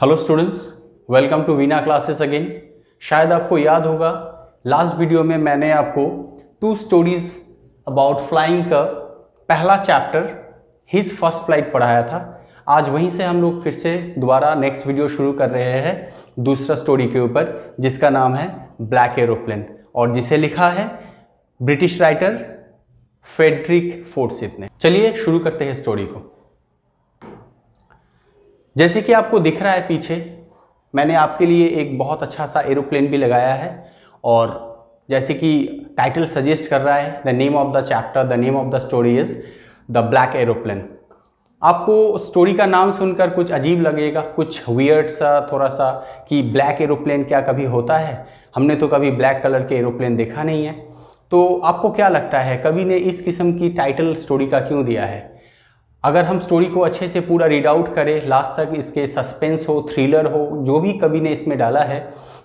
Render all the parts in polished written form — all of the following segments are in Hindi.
Hello students, welcome to Veena classes again. शायद आपको याद होगा लास्ट वीडियो में मैंने आपको 2 स्टोरीज अबाउट फ्लाइंग का पहला चैप्टर हिज फर्स्ट फ्लाइट पढ़ाया था। आज वहीं से हम लोग फिर से दोबारा नेक्स्ट वीडियो शुरू कर रहे हैं दूसरा स्टोरी के ऊपर, जिसका नाम है ब्लैक एरोप्लेन और जिसे लिखा है ब्रिटिश राइटर फ्रेडरिक फोर्सिथ ने। चलिए शुरू करते हैं स्टोरी को। जैसे कि आपको दिख रहा है पीछे, मैंने आपके लिए एक बहुत अच्छा सा एरोप्लेन भी लगाया है और जैसे कि टाइटल सजेस्ट कर रहा है, the name of the chapter, the name of the story is the black aeroplane. आपको स्टोरी का नाम सुनकर कुछ अजीब लगेगा, कुछ वियर्ड सा थोड़ा सा कि ब्लैक एरोप्लेन क्या कभी होता है? हमने तो कभी ब्लैक कलर के एरोप्लेन देखा नहीं है। तो आपको क्या लगता है कवि ने इस किस्म की टाइटल स्टोरी का क्यों दिया है? अगर हम स्टोरी को अच्छे से पूरा रीड आउट करें, लास्ट तक इसके सस्पेंस हो, थ्रिलर हो, जो भी कवि ने इसमें डाला है,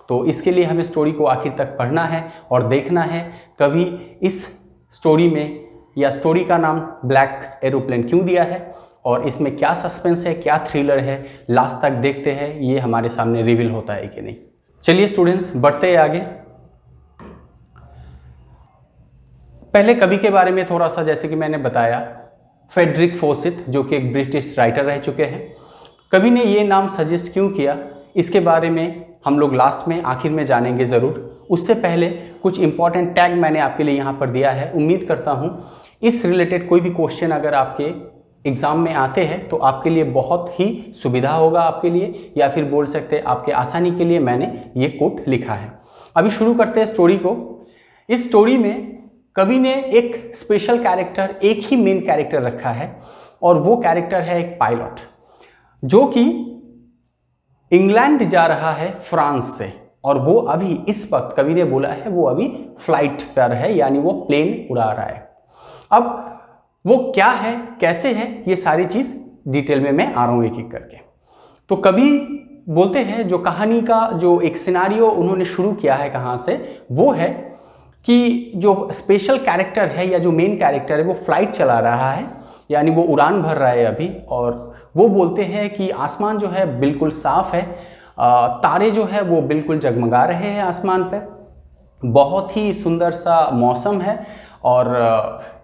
तो इसके लिए हमें स्टोरी को आखिर तक पढ़ना है और देखना है कवि इस स्टोरी में या स्टोरी का नाम ब्लैक एरोप्लेन क्यों दिया है और इसमें क्या सस्पेंस है, क्या थ्रिलर है। लास्ट तक देखते हैं ये हमारे सामने रिवील होता है कि नहीं। चलिए स्टूडेंट्स, बढ़ते हैं आगे। पहले कवि के बारे में थोड़ा सा, जैसे कि मैंने बताया, फ्रेडरिक फोर्सिथ जो कि एक ब्रिटिश राइटर रह चुके हैं। कवि ने ये नाम सजेस्ट क्यों किया, इसके बारे में हम लोग लास्ट में आखिर में जानेंगे ज़रूर। उससे पहले कुछ इंपॉर्टेंट टैग मैंने आपके लिए यहाँ पर दिया है। उम्मीद करता हूँ इस रिलेटेड कोई भी क्वेश्चन अगर आपके एग्ज़ाम में आते हैं तो आपके लिए बहुत ही सुविधा होगा आपके लिए, या फिर बोल सकते हैं आपके आसानी के लिए मैंने ये कोट लिखा है। अभी शुरू करते हैं स्टोरी को। इस स्टोरी में कवि ने एक स्पेशल कैरेक्टर, एक ही मेन कैरेक्टर रखा है और वो कैरेक्टर है एक पायलट जो कि इंग्लैंड जा रहा है फ्रांस से, और वो अभी इस वक्त कवि ने बोला है वो अभी फ्लाइट पर है, यानी वो प्लेन उड़ा रहा है। अब वो क्या है, कैसे है, ये सारी चीज़ डिटेल में मैं आ रहा हूँ एक एक करके। तो कवि बोलते हैं जो कहानी का जो एक सिनारियो उन्होंने शुरू किया है कहाँ से, वो है कि जो स्पेशल कैरेक्टर है या जो मेन कैरेक्टर है वो फ्लाइट चला रहा है, यानी वो उड़ान भर रहा है अभी। और वो बोलते हैं कि आसमान जो है बिल्कुल साफ है, तारे जो है वो बिल्कुल जगमगा रहे हैं आसमान पर, बहुत ही सुंदर सा मौसम है और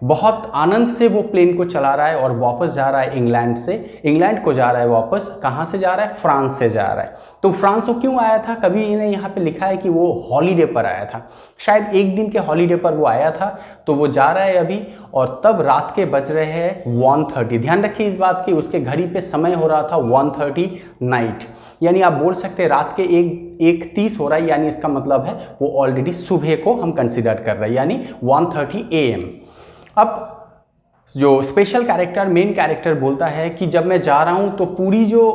बहुत आनंद से वो प्लेन को चला रहा है और वापस जा रहा है इंग्लैंड से। इंग्लैंड को जा रहा है वापस, कहाँ से जा रहा है? फ्रांस से जा रहा है। तो फ्रांस वो क्यों आया था? कभी ने यहाँ पे लिखा है कि वो हॉलीडे पर आया था, शायद एक दिन के हॉलीडे पर वो आया था। तो वो जा रहा है अभी और तब रात के बज रहे हैं 1:30। ध्यान रखिए इस बात की, उसके घड़ी पे समय हो रहा था 1:30 नाइट, यानी आप बोल सकते हैं रात के 1:30 हो रहा है, यानी इसका मतलब है वो ऑलरेडी सुबह को हम कंसिडर कर रहे हैं, यानी 1:30 AM। अब जो स्पेशल कैरेक्टर, मेन कैरेक्टर बोलता है कि जब मैं जा रहा हूँ तो पूरी जो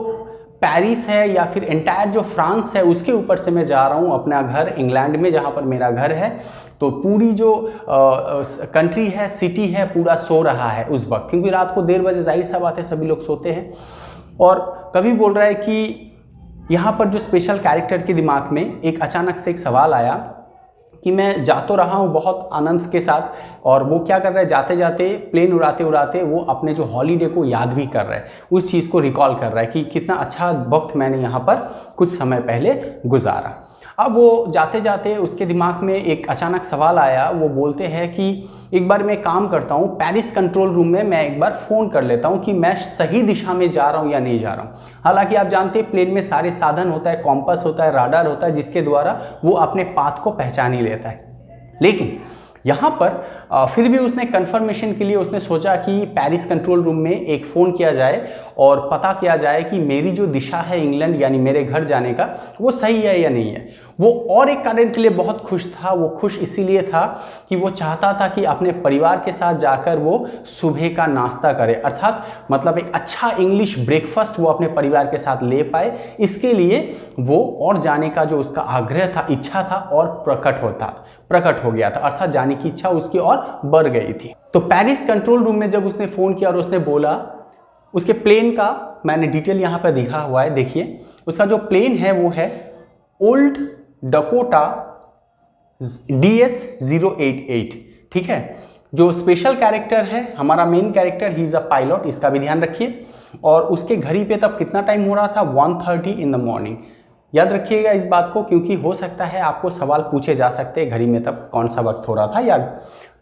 पेरिस है या फिर एंटायर जो फ्रांस है उसके ऊपर से मैं जा रहा हूँ अपना घर इंग्लैंड में, जहाँ पर मेरा घर है। तो पूरी जो कंट्री है, सिटी है, पूरा सो रहा है उस वक्त, क्योंकि रात को 1:30 बजे जाहिर सा बात है सभी लोग सोते हैं। और कवि बोल रहा है कि यहाँ पर जो स्पेशल कैरेक्टर के दिमाग में एक अचानक से एक सवाल आया कि मैं जा तो रहा हूँ बहुत आनंद के साथ, और वो क्या कर रहा है, जाते जाते प्लेन उड़ाते उड़ाते वो अपने जो हॉलीडे को याद भी कर रहा है, उस चीज़ को रिकॉल कर रहा है कि कितना अच्छा वक्त मैंने यहाँ पर कुछ समय पहले गुजारा। अब वो जाते जाते उसके दिमाग में एक अचानक सवाल आया। वो बोलते हैं कि एक बार मैं काम करता हूँ पेरिस कंट्रोल रूम में, मैं एक बार फ़ोन कर लेता हूँ कि मैं सही दिशा में जा रहा हूँ या नहीं जा रहा हूँ। हालांकि आप जानते हैं प्लेन में सारे साधन होता है, कॉम्पास होता है, राडार होता है, जिसके द्वारा वो अपने पाथ को पहचान ही लेता है। लेकिन यहाँ पर फिर भी उसने कंफर्मेशन के लिए उसने सोचा कि पेरिस कंट्रोल रूम में एक फ़ोन किया जाए और पता किया जाए कि मेरी जो दिशा है इंग्लैंड, यानी मेरे घर जाने का, वो सही है या नहीं है। वो और एक कारण के लिए बहुत खुश था। वो खुश इसीलिए था कि वो चाहता था कि अपने परिवार के साथ जाकर वो सुबह का नाश्ता करे, अर्थात मतलब एक अच्छा इंग्लिश ब्रेकफास्ट वो अपने परिवार के साथ ले पाए। इसके लिए वो और जाने का जो उसका आग्रह था, इच्छा था, और प्रकट हो गया था, अर्थात जाने की इच्छा उसकी और बढ़ गई थी। तो पेरिस कंट्रोल रूम में जब उसने फ़ोन किया और उसने बोला, उसके प्लेन का मैंने डिटेल यहाँ पर दिखा हुआ है, देखिए उसका जो प्लेन है वो है ओल्ड डकोटा DS-088, ठीक है। जो स्पेशल कैरेक्टर है हमारा main character, he is a pilot, इसका भी ध्यान रखिए। और उसके घड़ी पे तब कितना टाइम हो रहा था, 1:30 इन द मॉर्निंग। याद रखिएगा इस बात को, क्योंकि हो सकता है आपको सवाल पूछे जा सकते हैं घड़ी में तब कौन सा वक्त हो रहा था या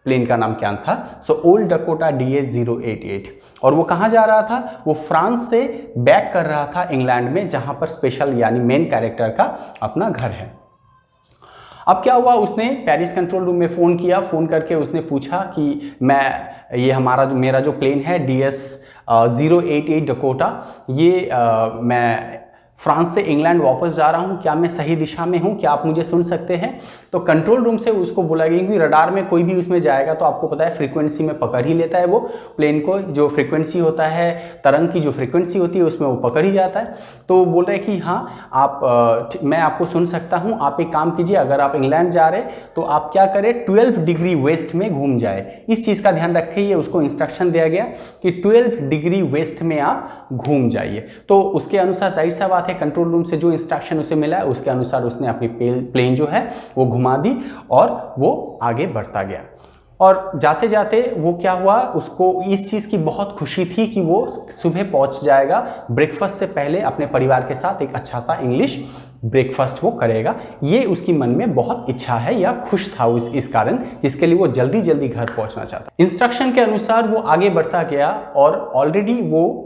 प्लेन का नाम क्या था। So old Dakota DS-088। और वो कहाँ जा रहा था, वो फ्रांस से बैक कर रहा था इंग्लैंड में, जहाँ पर स्पेशल यानी मेन कैरेक्टर का अपना घर है। अब क्या हुआ, उसने पेरिस कंट्रोल रूम में फ़ोन किया, फ़ोन करके उसने पूछा कि मेरा जो प्लेन है DS-088 डकोटा, ये मैं फ्रांस से इंग्लैंड वापस जा रहा हूँ, क्या मैं सही दिशा में हूँ, क्या आप मुझे सुन सकते हैं। तो कंट्रोल रूम से उसको बोला गया कि रडार में कोई भी उसमें जाएगा तो आपको पता है फ्रीक्वेंसी में पकड़ ही लेता है वो प्लेन को, जो फ्रीक्वेंसी होता है तरंग की जो फ्रीक्वेंसी होती है उसमें वो पकड़ ही जाता है। तो बोल रहे कि हाँ मैं आपको सुन सकता हूँ, आप एक काम कीजिए, अगर आप इंग्लैंड जा रहे तो आप क्या करें, 12 डिग्री वेस्ट में घूम जाए। इस चीज़ का ध्यान रखिए, उसको इंस्ट्रक्शन दिया गया कि 12 डिग्री वेस्ट में आप घूम जाइए। तो उसके अनुसार जाहिर सा बात है, कंट्रोल रूम से जो इंस्ट्रक्शन उसे मिला है उसके अनुसार उसने अपनी प्लेन जो है वो घुमा दी और वो आगे बढ़ता गया। और जाते जाते वो क्या हुआ, उसको इस चीज़ की बहुत खुशी थी कि वो सुबह पहुंच जाएगा ब्रेकफास्ट से पहले अपने परिवार के साथ एक अच्छा सा इंग्लिश ब्रेकफास्ट वो करेगा। ये उसकी मन में बहुत इच्छा है या खुश था इस कारण, जिसके लिए वो जल्दी जल्दी घर पहुंचना चाहता। इंस्ट्रक्शन के अनुसार वो आगे बढ़ता गया और ऑलरेडी वो,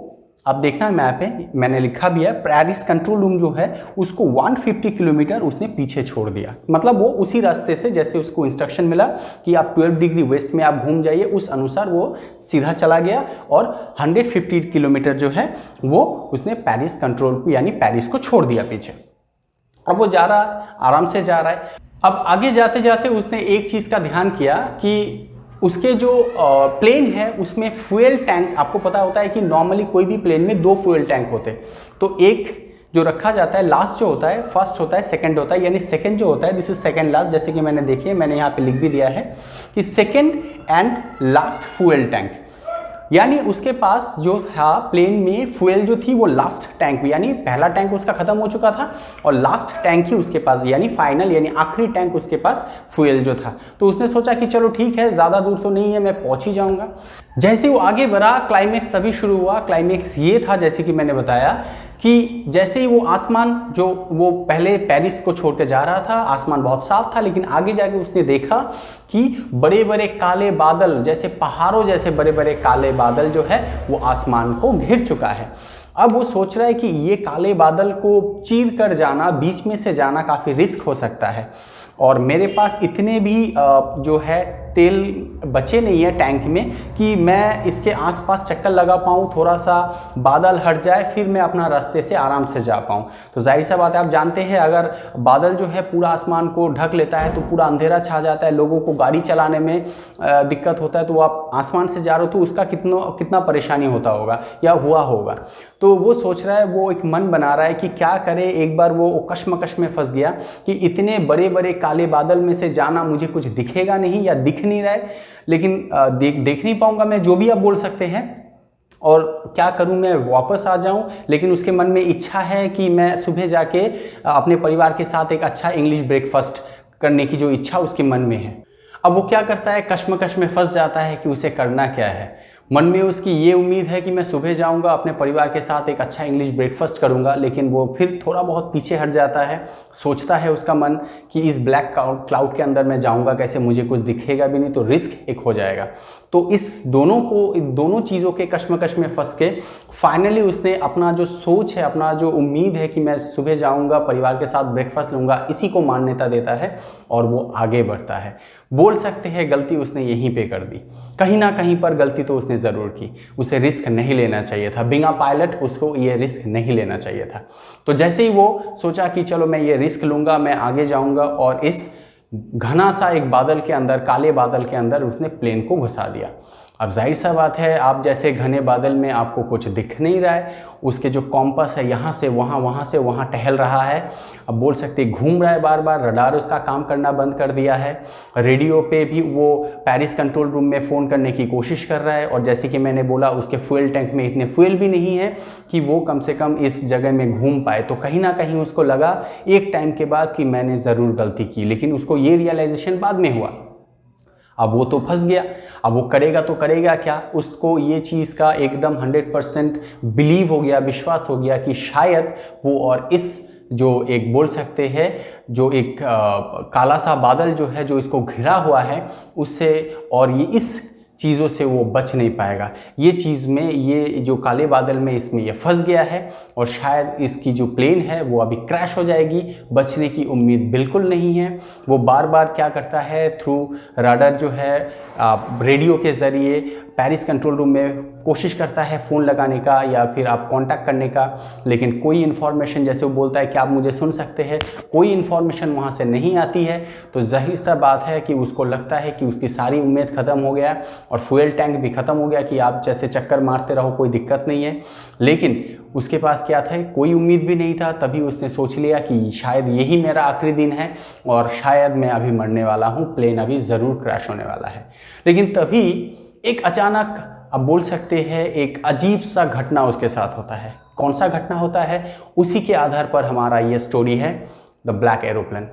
अब देखना है मैप पे मैंने लिखा भी है, पेरिस कंट्रोल रूम जो है उसको 150 किलोमीटर उसने पीछे छोड़ दिया। मतलब वो उसी रास्ते से जैसे उसको इंस्ट्रक्शन मिला कि आप 12 डिग्री वेस्ट में आप घूम जाइए, उस अनुसार वो सीधा चला गया और 150 किलोमीटर जो है वो उसने पेरिस कंट्रोल यानी पेरिस को छोड़ दिया पीछे। अब वो जा रहा है, आराम से जा रहा है। अब आगे जाते जाते उसने एक चीज़ का ध्यान किया कि उसके जो प्लेन है उसमें फ्यूल टैंक, आपको पता होता है कि नॉर्मली कोई भी प्लेन में 2 फ्यूल टैंक होते हैं। तो एक जो रखा जाता है लास्ट जो होता है, फर्स्ट होता है सेकंड होता है, यानी सेकंड जो होता है दिस इज सेकंड लास्ट, जैसे कि मैंने देखिए मैंने यहाँ पे लिख भी दिया है कि second and last fuel tank, यानी उसके पास जो था प्लेन में फ्यूल जो थी वो लास्ट टैंक, यानी पहला टैंक उसका खत्म हो चुका था और लास्ट टैंक ही उसके पास यानी फाइनल यानी आखिरी टैंक उसके पास फ्यूल जो था। तो उसने सोचा कि चलो ठीक है, ज़्यादा दूर तो नहीं है, मैं पहुंच ही जाऊंगा। जैसे वो आगे बढ़ा क्लाइमेक्स तभी शुरू हुआ। क्लाइमेक्स ये था जैसे कि मैंने बताया कि जैसे ही वो आसमान जो वो पहले पेरिस को छोड़ के जा रहा था, आसमान बहुत साफ था, लेकिन आगे जाके उसने देखा कि बड़े बड़े काले बादल, जैसे पहाड़ों जैसे बड़े बड़े काले बादल जो है वो आसमान को घिर चुका है। अब वो सोच रहा है कि ये काले बादल को चीर कर जाना, बीच में से जाना काफ़ी रिस्क हो सकता है और मेरे पास इतने भी जो है तेल बचे नहीं है टैंक में कि मैं इसके आसपास चक्कर लगा पाऊँ, थोड़ा सा बादल हट जाए फिर मैं अपना रास्ते से आराम से जा पाऊँ। तो जाहिर सा बात है, आप जानते हैं अगर बादल जो है पूरा आसमान को ढक लेता है तो पूरा अंधेरा छा जाता है, लोगों को गाड़ी चलाने में दिक्कत होता है। तो आप आसमान से जा रहे हो तो उसका कितना परेशानी होता होगा या हुआ होगा। तो वो सोच रहा है, वो एक मन बना रहा है कि क्या करे। एक बार वो कश्मकश में फंस गया कि इतने बड़े बड़े काले बादल में से जाना, मुझे कुछ दिखेगा नहीं या दिख नहीं रहा है, लेकिन देख नहीं पाऊंगा मैं, जो भी आप बोल सकते हैं, और क्या करूं, मैं वापस आ जाऊं। लेकिन उसके मन में इच्छा है कि मैं सुबह जाके अपने परिवार के साथ एक अच्छा इंग्लिश ब्रेकफास्ट करने की जो इच्छा उसके मन में है। अब वो क्या करता है, कश्मकश में फंस जाता है कि उसे करना क्या है। मन में उसकी ये उम्मीद है कि मैं सुबह जाऊंगा, अपने परिवार के साथ एक अच्छा इंग्लिश ब्रेकफास्ट करूंगा, लेकिन वो फिर थोड़ा बहुत पीछे हट जाता है। सोचता है उसका मन कि इस ब्लैक क्लाउड के अंदर मैं जाऊंगा कैसे, मुझे कुछ दिखेगा भी नहीं तो रिस्क एक हो जाएगा। तो इस दोनों चीज़ों के कश्मकश में फंस के फाइनली उसने अपना जो सोच है, अपना जो उम्मीद है कि मैं सुबह जाऊंगा परिवार के साथ ब्रेकफास्ट लूँगा, इसी को मान्यता देता है और वो आगे बढ़ता है। बोल सकते हैं गलती उसने यहीं पे कर दी, कहीं ना कहीं पर गलती तो उसने ज़रूर की। उसे रिस्क नहीं लेना चाहिए था, बीइंग अ पायलट उसको ये रिस्क नहीं लेना चाहिए था। तो जैसे ही वो सोचा कि चलो मैं ये रिस्क लूँगा, मैं आगे जाऊँगा, और इस घना सा एक बादल के अंदर, काले बादल के अंदर उसने प्लेन को घुसा दिया। अब जाहिर सा बात है, आप जैसे घने बादल में आपको कुछ दिख नहीं रहा है, उसके जो कॉम्पास है यहाँ से वहाँ, वहाँ से वहाँ टहल रहा है। अब बोल सकते घूम रहा है बार बार, रडार उसका काम करना बंद कर दिया है। रेडियो पे भी वो पेरिस कंट्रोल रूम में फ़ोन करने की कोशिश कर रहा है, और जैसे कि मैंने बोला उसके फ्यूल टैंक में इतने फ्यूल भी नहीं है कि वो कम से कम इस जगह में घूम पाए। तो कहीं ना कहीं उसको लगा एक टाइम के बाद कि मैंने ज़रूर गलती की, लेकिन उसको ये रियलाइजेशन बाद में हुआ। अब वो तो फंस गया। अब वो करेगा तो करेगा क्या, उसको ये चीज़ का एकदम 100% बिलीव हो गया, विश्वास हो गया कि शायद वो और इस जो एक बोल सकते हैं जो एक काला सा बादल जो है जो इसको घिरा हुआ है उससे और ये इस चीज़ों से वो बच नहीं पाएगा। ये चीज़ में ये जो काले बादल में इसमें ये फंस गया है और शायद इसकी जो प्लेन है वो अभी क्रैश हो जाएगी, बचने की उम्मीद बिल्कुल नहीं है। वो बार बार क्या करता है, थ्रू राडार जो है रेडियो के ज़रिए पेरिस कंट्रोल रूम में कोशिश करता है फ़ोन लगाने का या फिर आप कांटेक्ट करने का, लेकिन कोई इन्फॉर्मेशन, जैसे वो बोलता है कि आप मुझे सुन सकते हैं, कोई इन्फॉर्मेशन वहाँ से नहीं आती है। तो जाहिर सा बात है कि उसको लगता है कि उसकी सारी उम्मीद ख़त्म हो गया और फ्यूल टैंक भी ख़त्म हो गया कि आप जैसे चक्कर मारते रहो कोई दिक्कत नहीं है। लेकिन उसके पास क्या था, कोई उम्मीद भी नहीं था। तभी उसने सोच लिया कि शायद यही मेरा आखिरी दिन है और शायद मैं अभी मरने वाला हूँ, प्लेन अभी ज़रूर क्रैश होने वाला है। लेकिन तभी एक अचानक आप बोल सकते हैं एक अजीब सा घटना उसके साथ होता है। कौन सा घटना होता है, उसी के आधार पर हमारा ये स्टोरी है, द ब्लैक एरोप्लेन।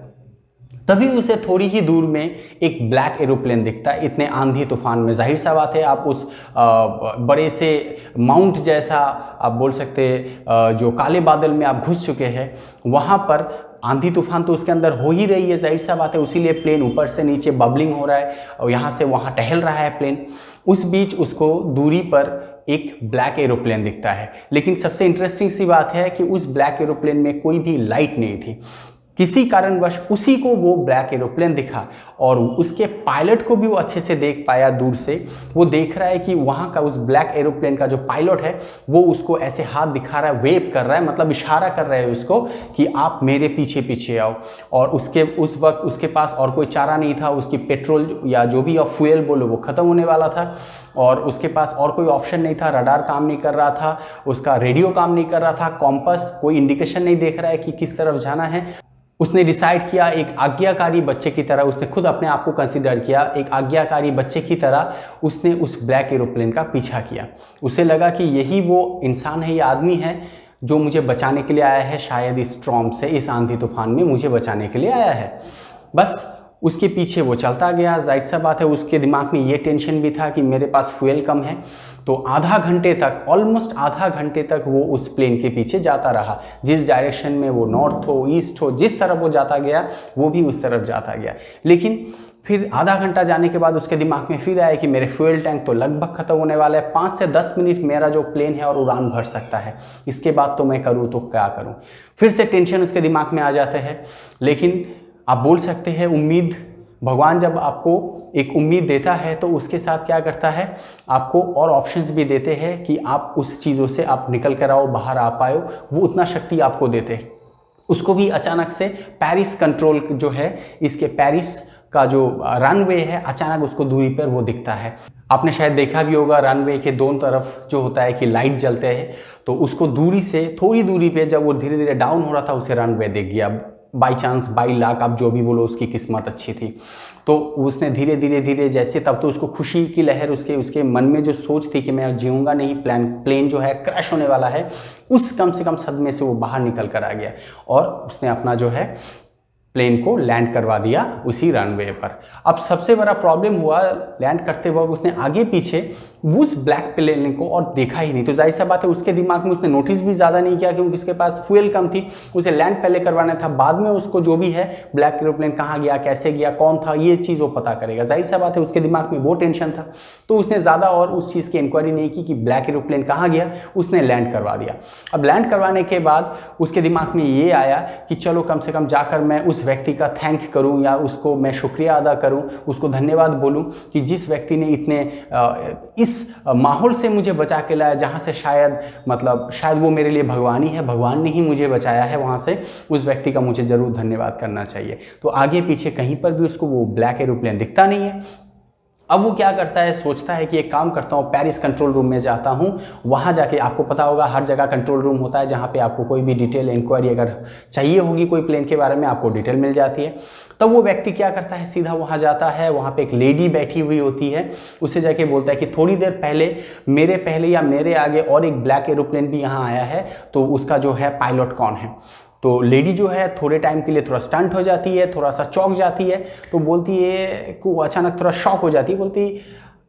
तभी उसे थोड़ी ही दूर में एक ब्लैक एरोप्लेन दिखता है, इतने आंधी तूफान में। जाहिर सा बात है आप उस बड़े से माउंट जैसा आप बोल सकते जो काले बादल में आप घुस चुके हैं, वहाँ पर आंधी तूफान तो उसके अंदर हो ही रही है, जाहिर सा बात है। उसीलिए प्लेन ऊपर से नीचे बबलिंग हो रहा है और यहाँ से वहाँ टहल रहा है प्लेन। उस बीच उसको दूरी पर एक ब्लैक एरोप्लेन दिखता है। लेकिन सबसे इंटरेस्टिंग सी बात है कि उस ब्लैक एरोप्लेन में कोई भी लाइट नहीं थी। किसी कारणवश उसी को वो ब्लैक एरोप्लेन दिखा और उसके पायलट को भी वो अच्छे से देख पाया दूर से। वो देख रहा है कि वहाँ का उस ब्लैक एरोप्लेन का जो पायलट है वो उसको ऐसे हाथ दिखा रहा है, वेव कर रहा है, मतलब इशारा कर रहा है उसको कि आप मेरे पीछे पीछे आओ। और उस वक्त उसके पास और कोई चारा नहीं था, उसकी पेट्रोल या जो भी आप फ्यूल बोलो वो ख़त्म होने वाला था और उसके पास और कोई ऑप्शन नहीं था। रडार काम नहीं कर रहा था, उसका रेडियो काम नहीं कर रहा था, कॉम्पस कोई इंडिकेशन नहीं देख रहा है कि किस तरफ जाना है। उसने डिसाइड किया एक आज्ञाकारी बच्चे की तरह, उसने खुद अपने आप को कंसीडर किया एक आज्ञाकारी बच्चे की तरह, उसने उस ब्लैक एरोप्लेन का पीछा किया। उसे लगा कि यही वो इंसान है, ये आदमी है जो मुझे बचाने के लिए आया है, शायद इस स्ट्रॉम से, इस आंधी तूफान में मुझे बचाने के लिए आया है। बस उसके पीछे वो चलता गया। जाहिर सा बात है उसके दिमाग में ये टेंशन भी था कि मेरे पास फ्यूल कम है। तो आधा घंटे तक, ऑलमोस्ट आधा घंटे तक वो उस प्लेन के पीछे जाता रहा। जिस डायरेक्शन में वो नॉर्थ हो, ईस्ट हो, जिस तरफ वो जाता गया वो भी उस तरफ जाता गया। लेकिन फिर आधा घंटा जाने के बाद उसके दिमाग में फिर आया कि मेरे फ्यूल टैंक तो लगभग ख़त्म होने वाला है, 5 से 10 मिनट मेरा जो प्लेन है और उड़ान भर सकता है, इसके बाद तो मैं करूँ तो क्या करूँ। फिर से टेंशन उसके दिमाग में आ जाते हैं। लेकिन आप बोल सकते हैं उम्मीद, भगवान जब आपको एक उम्मीद देता है तो उसके साथ क्या करता है, आपको और ऑप्शंस भी देते हैं कि आप उस चीज़ों से आप निकल कर आओ, बाहर आ पाओ, वो उतना शक्ति आपको देते हैं। उसको भी अचानक से पेरिस कंट्रोल जो है, इसके पेरिस का जो रनवे है, अचानक उसको दूरी पर वो दिखता है। आपने शायद देखा भी होगा रनवे के दोनों तरफ जो होता है कि लाइट जलते हैं, तो उसको दूरी से थोड़ी दूरी पे जब वो धीरे धीरे डाउन हो रहा था उसे रनवे दिख गया। बाई चांस, बाई लाख, आप जो भी बोलो, उसकी किस्मत अच्छी थी। तो उसने धीरे धीरे जैसे, तब तो उसको खुशी की लहर, उसके मन में जो सोच थी कि मैं जीऊँगा नहीं, प्लेन जो है क्रैश होने वाला है, उस कम से कम सदमे से वो बाहर निकल कर आ गया और उसने अपना जो है प्लेन को लैंड करवा दिया उसी रनवे पर। अब सबसे बड़ा प्रॉब्लम हुआ, लैंड करते वक्त उसने आगे पीछे उस ब्लैक प्लेन को और देखा ही नहीं। तो जाहिर सा बात है उसके दिमाग में उसने नोटिस भी ज़्यादा नहीं किया क्योंकि उसके पास फ्यूल कम थी। उसे लैंड पहले करवाना था, बाद में उसको जो भी है ब्लैक एरोप्लेन कहाँ गया, कैसे गया, कौन था, ये चीज़ वो पता करेगा। जाहिर सा बात है उसके दिमाग में वो टेंशन था, तो उसने ज़्यादा और उस चीज़ की इंक्वायरी नहीं की कि ब्लैक एरोप्लेन कहाँ गया, उसने लैंड करवा दिया। अब लैंड करवाने के बाद उसके दिमाग में ये आया कि चलो कम से कम जाकर मैं उस व्यक्ति का थैंक करूं या उसको मैं शुक्रिया अदा करूं, उसको धन्यवाद बोलूं कि जिस व्यक्ति ने इतने इस माहौल से मुझे बचा के लाया जहां से शायद वो मेरे लिए भगवान ही है, भगवान ने ही मुझे बचाया है वहां से। उस व्यक्ति का मुझे ज़रूर धन्यवाद करना चाहिए। तो आगे पीछे कहीं पर भी उसको वो ब्लैक एरोप्लेन दिखता नहीं है। अब वो क्या करता है, सोचता है कि एक काम करता हूँ, पेरिस कंट्रोल रूम में जाता हूँ। वहाँ जाके, आपको पता होगा हर जगह कंट्रोल रूम होता है जहाँ पे आपको कोई भी डिटेल इंक्वायरी अगर चाहिए होगी कोई प्लेन के बारे में, आपको डिटेल मिल जाती है। तब वो व्यक्ति क्या करता है, सीधा वहाँ जाता है। वहाँ पे एक लेडी बैठी हुई होती है, उससे जाके बोलता है कि थोड़ी देर पहले मेरे आगे और एक ब्लैक एरोप्लेन भी यहाँ आया है, तो उसका जो है पायलट कौन है। तो लेडी जो है थोड़े टाइम के लिए थोड़ा स्टंट हो जाती है, थोड़ा सा चौंक जाती है, तो बोलती है को अचानक थोड़ा शॉक हो जाती है, बोलती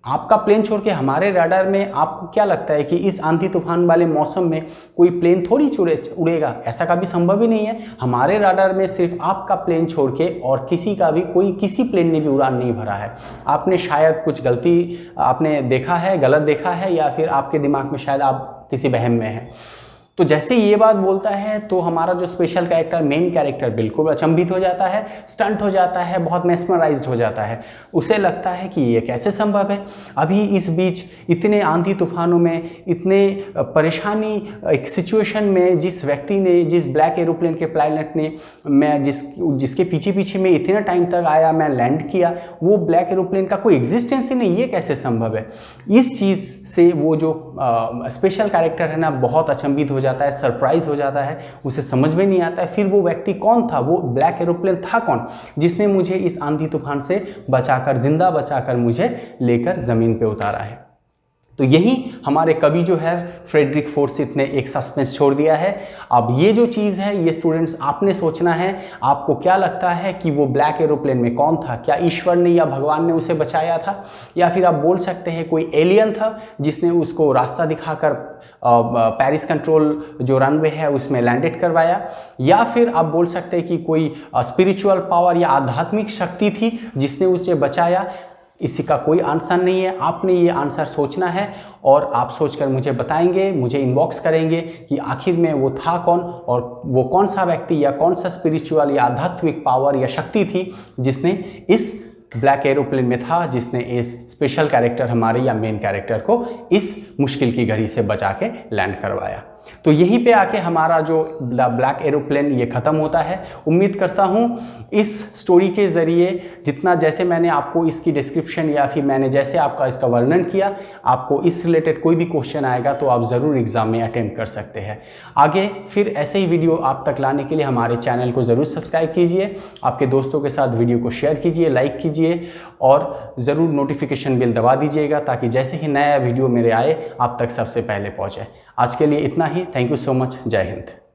आपका प्लेन छोड़ के हमारे रडार में आपको क्या लगता है कि इस आंधी तूफान वाले मौसम में कोई प्लेन थोड़ी उड़ेगा, ऐसा कभी संभव ही नहीं है। हमारे रडार में सिर्फ आपका प्लेन छोड़ के और किसी का भी किसी प्लेन ने भी उड़ान नहीं भरा है। आपने शायद कुछ गलती आपने देखा है, गलत देखा है, या फिर आपके दिमाग में शायद आप किसी वहम में हैं। तो जैसे ये बात बोलता है तो हमारा जो स्पेशल कैरेक्टर, मेन कैरेक्टर बिल्कुल अचंभित हो जाता है, स्टंट हो जाता है, बहुत मेस्मराइज्ड हो जाता है। उसे लगता है कि ये कैसे संभव है, अभी इस बीच इतने आंधी तूफानों में, इतने परेशानी एक सिचुएशन में जिस व्यक्ति ने, जिस ब्लैक एरोप्लेन के पायलट ने मैं जिसके पीछे पीछे में इतना टाइम तक आया, मैं लैंड किया, वो ब्लैक एरोप्लेन का कोई एग्जिस्टेंस ही नहीं, ये कैसे संभव है। इस चीज़ से वो जो स्पेशल कैरेक्टर है ना बहुत अचंभित हो जाता है, सरप्राइज हो जाता है, उसे समझ में नहीं आता है फिर वो व्यक्ति कौन था, वो ब्लैक एरोप्लेन था कौन जिसने मुझे इस आंधी तूफान से बचाकर, जिंदा बचाकर मुझे लेकर ज़मीन पे उतारा है। तो यही हमारे कवि जो है फ्रेडरिक फोर्सिथ ने एक सस्पेंस छोड़ दिया है। अब ये जो चीज़ है ये स्टूडेंट्स आपने सोचना है, आपको क्या लगता है कि वो ब्लैक एरोप्लेन में कौन था, क्या ईश्वर ने या भगवान ने उसे बचाया था, या फिर आप बोल सकते हैं कोई एलियन था जिसने उसको रास्ता दिखाकर पेरिस कंट्रोल जो रनवे है उसमें लैंडेड करवाया, या फिर आप बोल सकते हैं कि कोई स्पिरिचुअल पावर या आध्यात्मिक शक्ति थी जिसने उसे बचाया। इसी का कोई आंसर नहीं है, आपने ये आंसर सोचना है और आप सोचकर मुझे बताएंगे, मुझे इनबॉक्स करेंगे कि आखिर में वो था कौन और वो कौन सा व्यक्ति या कौन सा स्पिरिचुअल या आध्यात्मिक पावर या शक्ति थी जिसने इस ब्लैक एरोप्लेन में था, जिसने इस स्पेशल कैरेक्टर हमारे या मेन कैरेक्टर को इस मुश्किल की घड़ी से बचा के लैंड करवाया। तो यहीं पे आके हमारा जो ब्लैक एरोप्लेन ये ख़त्म होता है। उम्मीद करता हूँ इस स्टोरी के ज़रिए जितना, जैसे मैंने आपको इसकी डिस्क्रिप्शन या फिर मैंने जैसे आपका इसका वर्णन किया, आपको इस रिलेटेड कोई भी क्वेश्चन आएगा तो आप ज़रूर एग्ज़ाम में अटेम्प्ट कर सकते हैं। आगे फिर ऐसे ही वीडियो आप तक लाने के लिए हमारे चैनल को ज़रूर सब्सक्राइब कीजिए, आपके दोस्तों के साथ वीडियो को शेयर कीजिए, लाइक कीजिए और ज़रूर नोटिफिकेशन बेल दबा दीजिएगा ताकि जैसे ही नया वीडियो मेरे आए आप तक सबसे पहले पहुँचे। आज के लिए इतना ही। Thank you so much. जय हिंद।